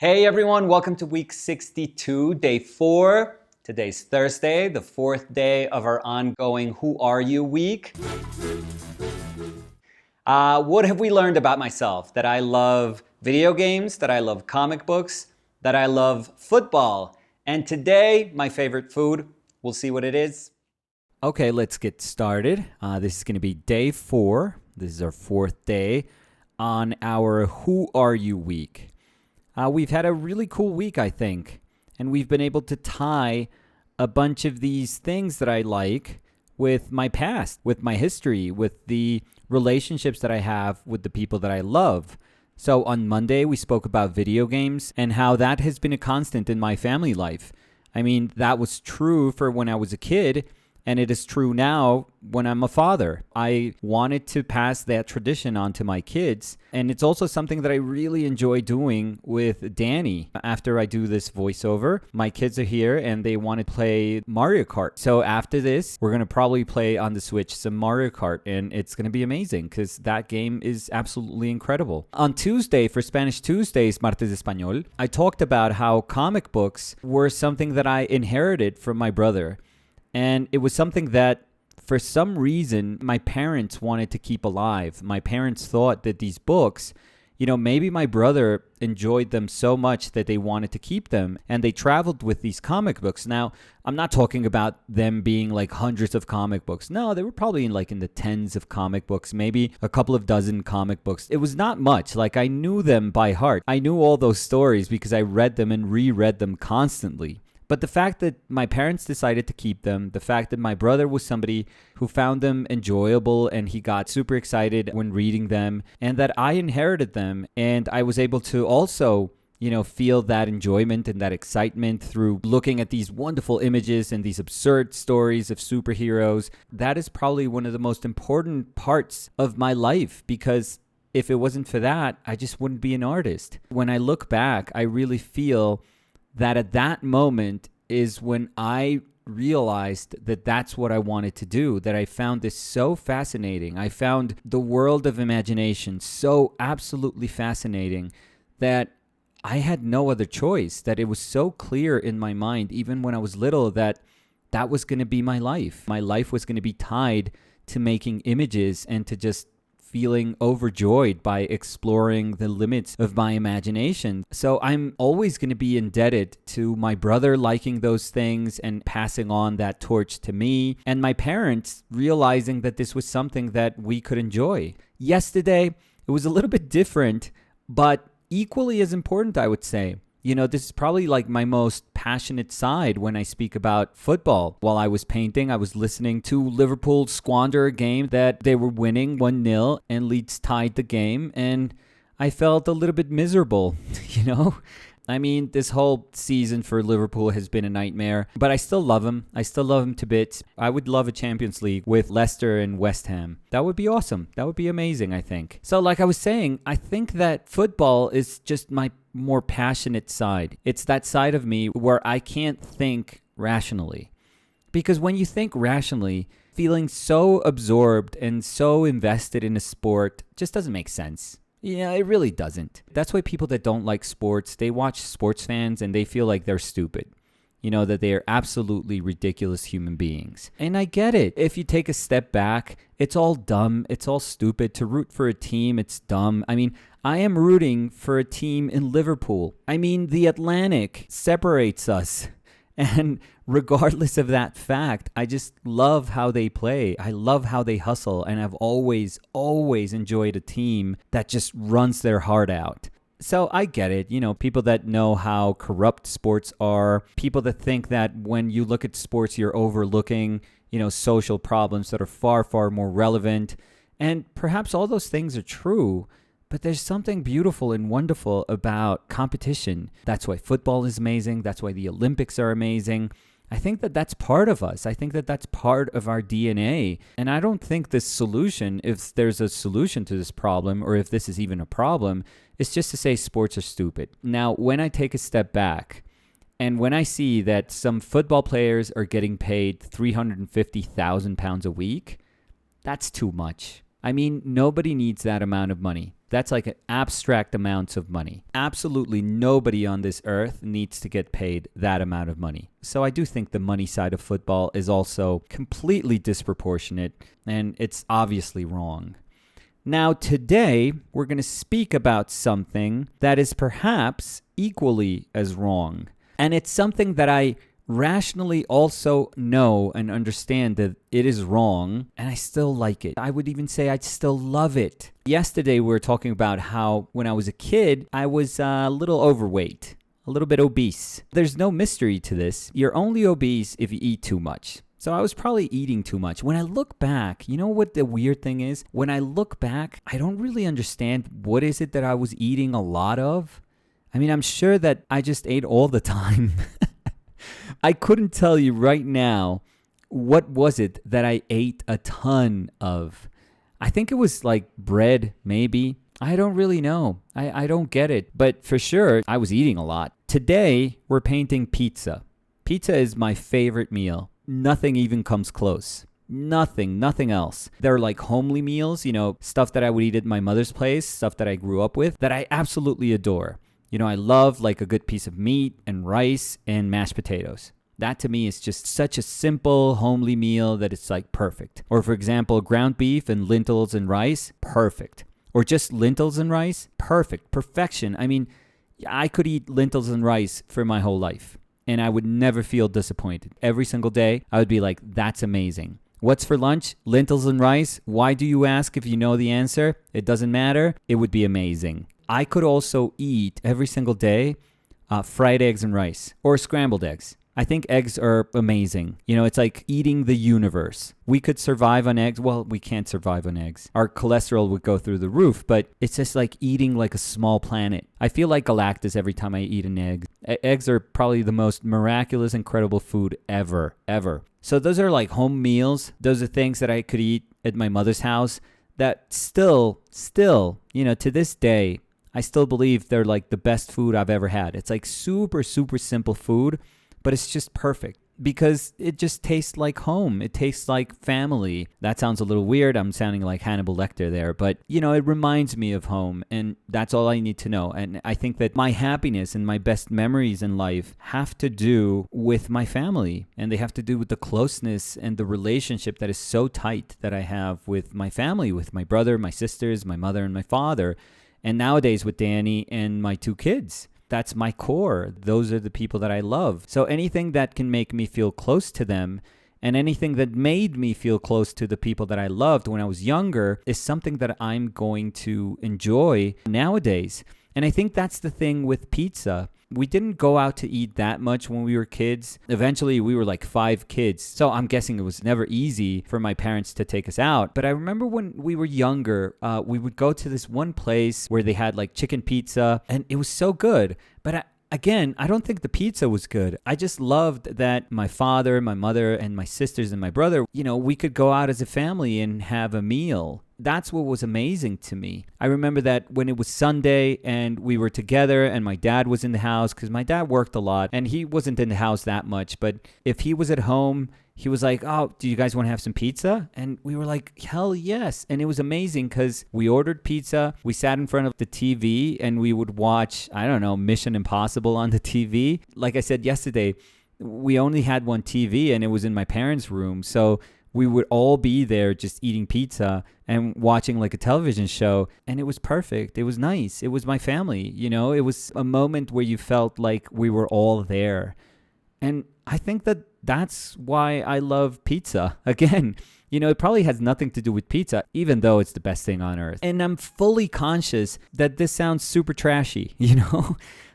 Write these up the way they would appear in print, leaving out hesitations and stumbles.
Hey everyone, welcome to week 62, day 4. Today's Thursday, the 4th day of our ongoing Who Are You week. What have we learned about myself? That I love video games, that I love comic books, that I love football. And today, my favorite food, we'll see what it is. Okay, let's get started. This is going to be day 4. This is our 4th day on our Who Are You week. We've had a really cool week, I think, and we've been able to tie a bunch of these things that I like with my past, with my history, with the relationships that I have with the people that I love. So on Monday, we spoke about video games and how that has been a constant in my family life. I mean, that was true for when I was a kid, and it is true now when I'm a father. I wanted to pass that tradition on to my kids. And it's also something that I really enjoy doing with Danny. After I do this voiceover, my kids are here and they want to play Mario Kart. So after this, we're going to probably play on the Switch some Mario Kart. And it's going to be amazing because that game is absolutely incredible. On Tuesday, for Spanish Tuesdays, Martes Español, I talked about how comic books were something that I inherited from my brother. And it was something that, for some reason, my parents wanted to keep alive. My parents thought that these books, maybe my brother enjoyed them so much that they wanted to keep them. And they traveled with these comic books. Now, I'm not talking about them being like hundreds of comic books. No, they were probably in the tens of comic books, maybe a couple of dozen comic books. It was not much. I knew them by heart. I knew all those stories because I read them and reread them constantly. But the fact that my parents decided to keep them, the fact that my brother was somebody who found them enjoyable and he got super excited when reading them, and that I inherited them and I was able to also, feel that enjoyment and that excitement through looking at these wonderful images and these absurd stories of superheroes, that is probably one of the most important parts of my life, because if it wasn't for that, I just wouldn't be an artist. When I look back, I really feel that at that moment is when I realized that that's what I wanted to do, that I found this so fascinating. I found the world of imagination so absolutely fascinating that I had no other choice, that it was so clear in my mind, even when I was little, that that was going to be my life. My life was going to be tied to making images and to just feeling overjoyed by exploring the limits of my imagination. So I'm always going to be indebted to my brother liking those things and passing on that torch to me, and my parents realizing that this was something that we could enjoy. Yesterday, it was a little bit different, but equally as important, I would say. This is probably my most passionate side when I speak about football. While I was painting, I was listening to Liverpool squander a game that they were winning 1-0 and Leeds tied the game. And I felt a little bit miserable, I mean, this whole season for Liverpool has been a nightmare, but I still love them. I still love them to bits. I would love a Champions League with Leicester and West Ham. That would be awesome. That would be amazing, I think. So like I was saying, I think that football is just my more passionate side. It's that side of me where I can't think rationally. Because when you think rationally, feeling so absorbed and so invested in a sport just doesn't make sense. Yeah, it really doesn't. That's why people that don't like sports, they watch sports fans and they feel like they're stupid. That they are absolutely ridiculous human beings. And I get it. If you take a step back, it's all dumb. It's all stupid. To root for a team, it's dumb. I mean, I am rooting for a team in Liverpool. I mean, the Atlantic separates us. And regardless of that fact, I just love how they play. I love how they hustle. And I've always enjoyed a team that just runs their heart out. So I get it. People that know how corrupt sports are, people that think that when you look at sports, you're overlooking, social problems that are far, far more relevant. And perhaps all those things are true. But there's something beautiful and wonderful about competition. That's why football is amazing. That's why the Olympics are amazing. I think that that's part of us. I think that that's part of our DNA. And I don't think this solution, if there's a solution to this problem, or if this is even a problem, is just to say sports are stupid. Now, when I take a step back, and when I see that some football players are getting paid £350,000 a week, that's too much. I mean, nobody needs that amount of money. That's like abstract amounts of money. Absolutely nobody on this earth needs to get paid that amount of money. So I do think the money side of football is also completely disproportionate, and it's obviously wrong. Now, today, we're going to speak about something that is perhaps equally as wrong. And it's something that I rationally also know and understand that it is wrong, and I still like it. I would even say I still love it. Yesterday, we were talking about how when I was a kid, I was a little overweight, a little bit obese. There's no mystery to this. You're only obese if you eat too much. So I was probably eating too much. When I look back, you know what the weird thing is? When I look back, I don't really understand what is it that I was eating a lot of. I mean, I'm sure that I just ate all the time. I couldn't tell you right now what was it that I ate a ton of. I think it was like bread, maybe. I don't really know. I don't get it. But for sure, I was eating a lot. Today, we're painting pizza. Pizza is my favorite meal. Nothing even comes close. Nothing else. They're like homely meals, stuff that I would eat at my mother's place, stuff that I grew up with that I absolutely adore. I love like a good piece of meat and rice and mashed potatoes. That to me is just such a simple, homely meal that it's like perfect. Or for example, ground beef and lentils and rice, perfect. Or just lentils and rice, perfect. Perfection. I mean, I could eat lentils and rice for my whole life, and I would never feel disappointed. Every single day, I would be like, that's amazing. What's for lunch? Lentils and rice. Why do you ask if you know the answer? It doesn't matter. It would be amazing. I could also eat every single day fried eggs and rice or scrambled eggs. I think eggs are amazing. It's like eating the universe. We could survive on eggs. Well, we can't survive on eggs. Our cholesterol would go through the roof, but it's just like eating like a small planet. I feel like Galactus every time I eat an egg. Eggs are probably the most miraculous, incredible food ever. So those are like home meals. Those are things that I could eat at my mother's house that still, to this day, I still believe they're like the best food I've ever had. It's like super, super simple food, but it's just perfect because it just tastes like home. It tastes like family. That sounds a little weird. I'm sounding like Hannibal Lecter there, but it reminds me of home, and that's all I need to know. And I think that my happiness and my best memories in life have to do with my family, and they have to do with the closeness and the relationship that is so tight that I have with my family, with my brother, my sisters, my mother, and my father. And nowadays with Danny and my 2 kids. That's my core. Those are the people that I love. So anything that can make me feel close to them, and anything that made me feel close to the people that I loved when I was younger, is something that I'm going to enjoy nowadays. And I think that's the thing with pizza. We didn't go out to eat that much when we were kids. Eventually, we were like 5 kids. So I'm guessing it was never easy for my parents to take us out. But I remember when we were younger, we would go to this one place where they had like chicken pizza, and it was so good. But Again, I don't think the pizza was good. I just loved that my father, my mother, and my sisters and my brother, we could go out as a family and have a meal. That's what was amazing to me. I remember that when it was Sunday and we were together and my dad was in the house, because my dad worked a lot and he wasn't in the house that much. But if he was at home, he was like, oh, do you guys want to have some pizza? And we were like, hell yes. And it was amazing because we ordered pizza. We sat in front of the TV and we would watch, Mission Impossible on the TV. Like I said yesterday, we only had one TV and it was in my parents' room. So we would all be there just eating pizza and watching like a television show. And it was perfect. It was nice. It was my family. It was a moment where you felt like we were all there. And I think that that's why I love pizza. Again, it probably has nothing to do with pizza, even though it's the best thing on earth. And I'm fully conscious that this sounds super trashy,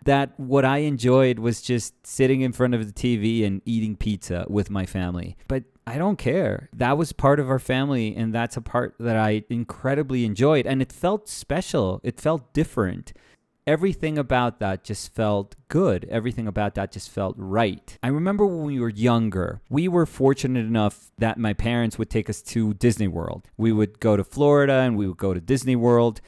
that what I enjoyed was just sitting in front of the TV and eating pizza with my family. But I don't care. That was part of our family, and that's a part that I incredibly enjoyed. And it felt special. It felt different. Everything about that just felt good. Everything about that just felt right. I remember when we were younger, we were fortunate enough that my parents would take us to Disney World. We would go to Florida and we would go to Disney World.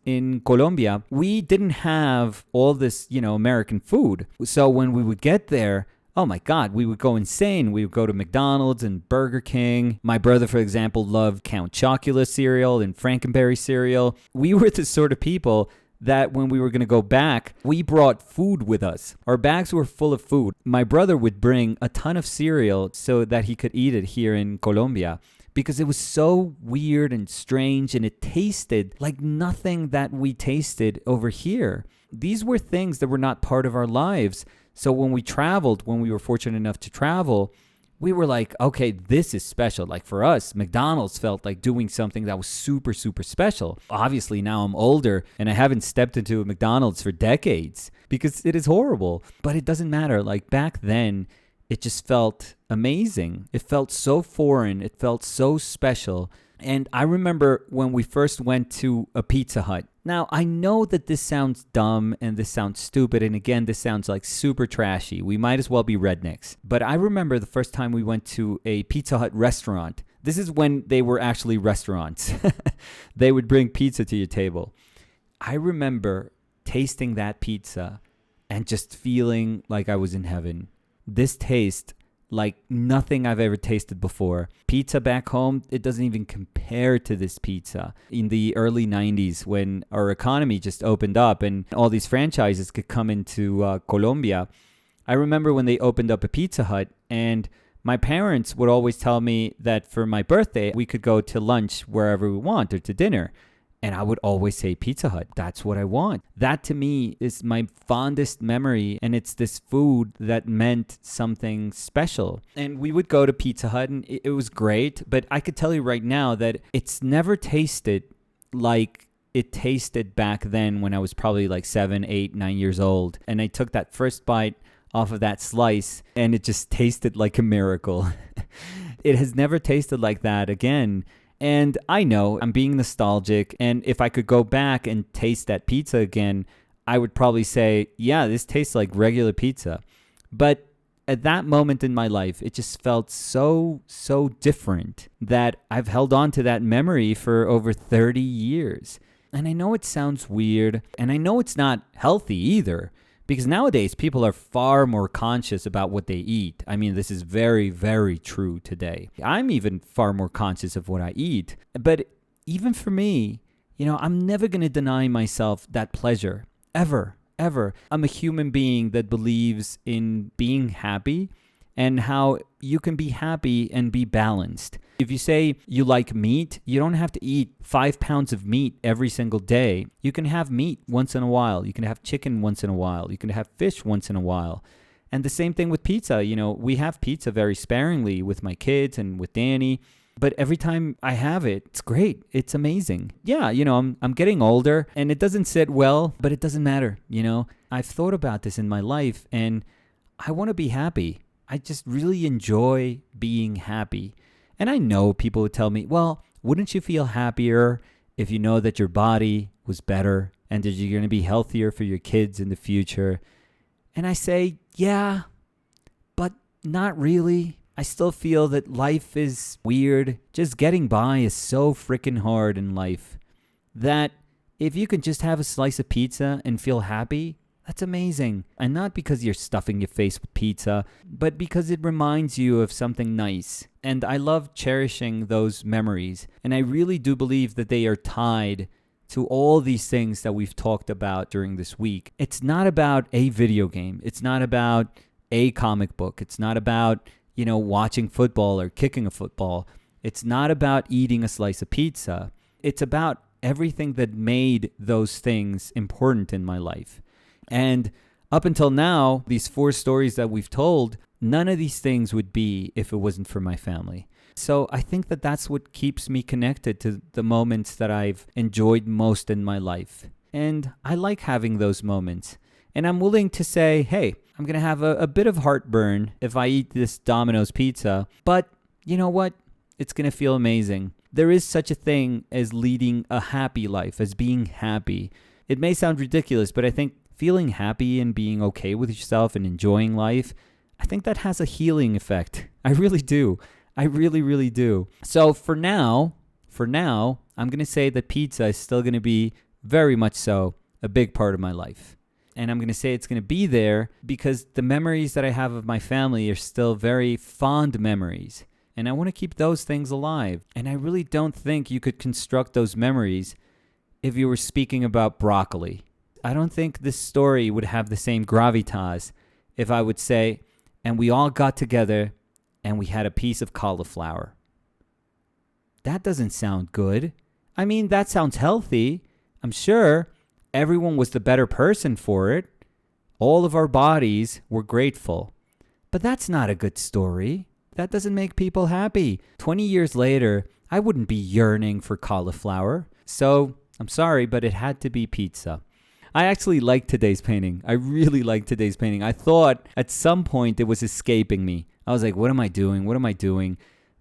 In Colombia, we didn't have all this, American food. So when we would get there, oh my God, we would go insane. We would go to McDonald's and Burger King. My brother, for example, loved Count Chocula cereal and Frankenberry cereal. We were the sort of people that when we were going to go back, we brought food with us. Our bags were full of food. My brother would bring a ton of cereal so that he could eat it here in Colombia because it was so weird and strange and it tasted like nothing that we tasted over here. These were things that were not part of our lives. So when we traveled, when we were fortunate enough to travel, we were like, okay, this is special. Like for us, McDonald's felt like doing something that was super, super special. Obviously, now I'm older and I haven't stepped into a McDonald's for decades because it is horrible. But it doesn't matter. Like back then, it just felt amazing. It felt so foreign. It felt so special. And I remember when we first went to a Pizza Hut. Now, I know that this sounds dumb and this sounds stupid. And again, this sounds like super trashy. We might as well be rednecks. But I remember the first time we went to a Pizza Hut restaurant. This is when they were actually restaurants. They would bring pizza to your table. I remember tasting that pizza and just feeling like I was in heaven. This taste like nothing I've ever tasted before. Pizza back home, it doesn't even compare to this pizza. In the early 90s, when our economy just opened up and all these franchises could come into Colombia, I remember when they opened up a Pizza Hut, and my parents would always tell me that for my birthday, we could go to lunch wherever we want or to dinner. And I would always say Pizza Hut. That's what I want. That to me is my fondest memory. And it's this food that meant something special. And we would go to Pizza Hut and it was great. But I could tell you right now that it's never tasted like it tasted back then when I was probably like 7, 8, 9 years old. And I took that first bite off of that slice and it just tasted like a miracle. It has never tasted like that again. And I know I'm being nostalgic, and if I could go back and taste that pizza again, I would probably say, yeah, this tastes like regular pizza. But at that moment in my life, it just felt so different that I've held on to that memory for over 30 years. And I know it sounds weird, and I know it's not healthy either. Because nowadays, people are far more conscious about what they eat. I mean, this is very, very true today. I'm even far more conscious of what I eat. But even for me, I'm never going to deny myself that pleasure. Ever. I'm a human being that believes in being happy and how you can be happy and be balanced. If you say you like meat, you don't have to eat 5 pounds of meat every single day. You can have meat once in a while. You can have chicken once in a while. You can have fish once in a while. And the same thing with pizza. We have pizza very sparingly with my kids and with Danny. But every time I have it, it's great. It's amazing. Yeah, I'm getting older and it doesn't sit well, but it doesn't matter. I've thought about this in my life and I want to be happy. I just really enjoy being happy. And I know people would tell me, well, wouldn't you feel happier if you know that your body was better and that you're going to be healthier for your kids in the future? And I say, yeah, but not really. I still feel that life is weird. Just getting by is so freaking hard in life that if you can just have a slice of pizza and feel happy, that's amazing. And not because you're stuffing your face with pizza, but because it reminds you of something nice. And I love cherishing those memories. And I really do believe that they are tied to all these things that we've talked about during this week. It's not about a video game. It's not about a comic book. It's not about, watching football or kicking a football. It's not about eating a slice of pizza. It's about everything that made those things important in my life. And up until now, these 4 stories that we've told, none of these things would be if it wasn't for my family. So I think that that's what keeps me connected to the moments that I've enjoyed most in my life. And I like having those moments. And I'm willing to say, hey, I'm going to have a bit of heartburn if I eat this Domino's pizza. But you know what? It's going to feel amazing. There is such a thing as leading a happy life, as being happy. It may sound ridiculous, but I think feeling happy and being okay with yourself and enjoying life, I think that has a healing effect. I really do. I really, really do. So for now, I'm going to say that pizza is still going to be very much so a big part of my life. and I'm going to say it's going to be there because the memories that I have of my family are still very fond memories. And I want to keep those things alive. And I really don't think you could construct those memories if you were speaking about broccoli. I don't think this story would have the same gravitas if I would say, and we all got together and we had a piece of cauliflower. That doesn't sound good. I mean, that sounds healthy. I'm sure everyone was the better person for it. All of our bodies were grateful. But that's not a good story. That doesn't make people happy. 20 years later, I wouldn't be yearning for cauliflower. So, I'm sorry, but it had to be pizza. I actually liked today's painting. I really liked today's painting. I thought at some point it was escaping me. I was like, what am I doing? What am I doing?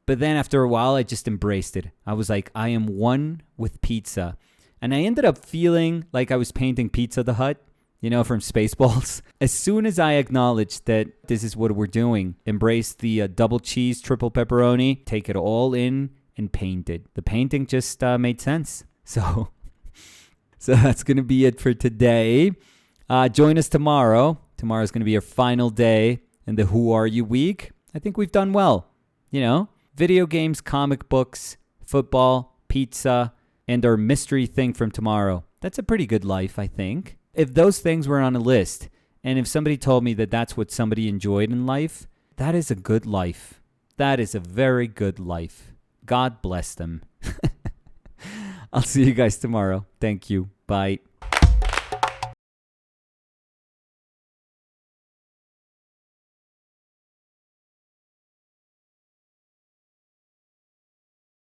But then after a while, I just embraced it. I was like, I am one with pizza. And I ended up feeling like I was painting Pizza the Hut, from Spaceballs. As soon as I acknowledged that this is what we're doing, embrace the double cheese, triple pepperoni, take it all in and paint it. The painting just made sense. So that's going to be it for today. Join us tomorrow. Tomorrow's going to be our final day in the Who Are You week. I think we've done well. Video games, comic books, football, pizza, and our mystery thing from tomorrow. That's a pretty good life, I think. If those things were on a list, and if somebody told me that that's what somebody enjoyed in life, that is a good life. That is a very good life. God bless them. I'll see you guys tomorrow. Thank you. Bye.